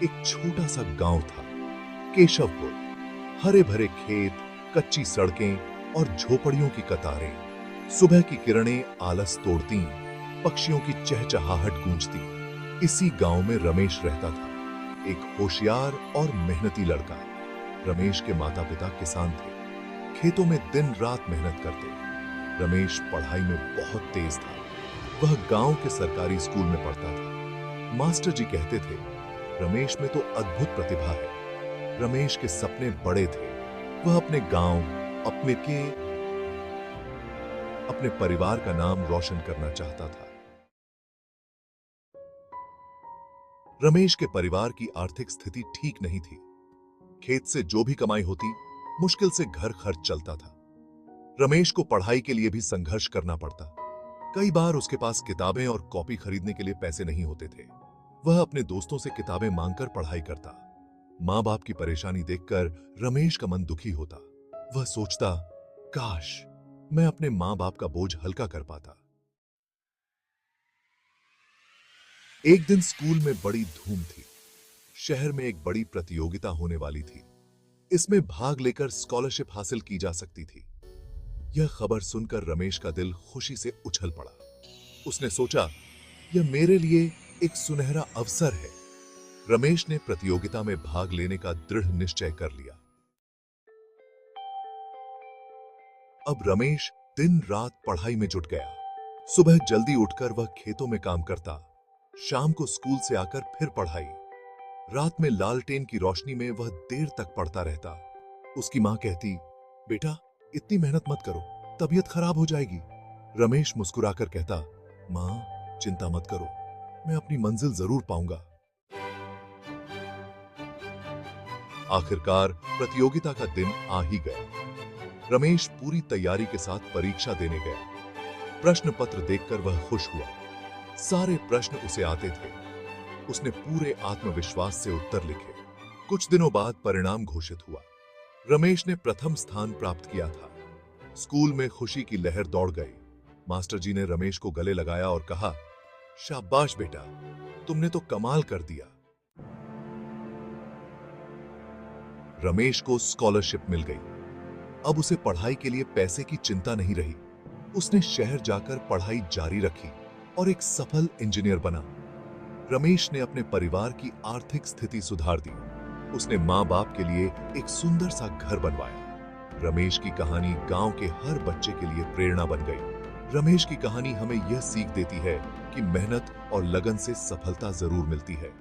एक छोटा सा गांव था, केशवपुर। हरे भरे खेत, कच्ची सड़कें और झोपड़ियों की कतारें। सुबह की किरणें आलस तोड़ती, पक्षियों की चहचहाहट गूंजती। इसी गांव में रमेश रहता था, एक होशियार और मेहनती लड़का। रमेश के माता पिता किसान थे, खेतों में दिन रात मेहनत करते। रमेश पढ़ाई में बहुत तेज था। वह गांव के सरकारी स्कूल में पढ़ता था। मास्टर जी कहते थे, रमेश में तो अद्भुत प्रतिभा है। रमेश के सपने बड़े थे। वह अपने गांव, अपने परिवार का नाम रोशन करना चाहता था। रमेश के परिवार की आर्थिक स्थिति ठीक नहीं थी। खेत से जो भी कमाई होती, मुश्किल से घर खर्च चलता था। रमेश को पढ़ाई के लिए भी संघर्ष करना पड़ता। कई बार उसके पास किताबें और कॉपी खरीदने के लिए पैसे नहीं होते थे। वह अपने दोस्तों से किताबें मांगकर पढ़ाई करता। मां बाप की परेशानी देखकर रमेश का मन दुखी होता। वह सोचता, काश मैं अपने मां बाप का बोझ हल्का कर पाता। एक दिन स्कूल में बड़ी धूम थी। शहर में एक बड़ी प्रतियोगिता होने वाली थी। इसमें भाग लेकर स्कॉलरशिप हासिल की जा सकती थी। यह खबर सुनकर रमेश का दिल खुशी से उछल पड़ा। उसने सोचा, यह मेरे लिए एक सुनहरा अवसर है। रमेश ने प्रतियोगिता में भाग लेने का दृढ़ निश्चय कर लिया। अब रमेश दिन रात पढ़ाई में जुट गया। सुबह जल्दी उठकर वह खेतों में काम करता। शाम को स्कूल से आकर फिर पढ़ाई। रात में लालटेन की रोशनी में वह देर तक पढ़ता रहता। उसकी मां कहती, बेटा इतनी मेहनत मत करो, तबीयत खराब हो जाएगी। रमेश मुस्कुराकर कहता, मां चिंता मत करो, मैं अपनी मंजिल जरूर पाऊंगा। आखिरकार प्रतियोगिता का दिन आ ही गया। रमेश पूरी तैयारी के साथ परीक्षा देने गया। प्रश्न पत्र देखकर वह खुश हुआ। सारे प्रश्न उसे आते थे। उसने पूरे आत्मविश्वास से उत्तर लिखे। कुछ दिनों बाद परिणाम घोषित हुआ। रमेश ने प्रथम स्थान प्राप्त किया था। स्कूल में खुशी की लहर दौड़ गई। मास्टर जी ने रमेश को गले लगाया और कहा, शाबाश बेटा, तुमने तो कमाल कर दिया। रमेश को स्कॉलरशिप मिल गई। अब उसे पढ़ाई के लिए पैसे की चिंता नहीं रही। उसने शहर जाकर पढ़ाई जारी रखी और एक सफल इंजीनियर बना। रमेश ने अपने परिवार की आर्थिक स्थिति सुधार दी। उसने मां बाप के लिए एक सुंदर सा घर बनवाया। रमेश की कहानी गांव के हर बच्चे के लिए प्रेरणा बन गई। रमेश की कहानी हमें यह सीख देती है कि मेहनत और लगन से सफलता जरूर मिलती है।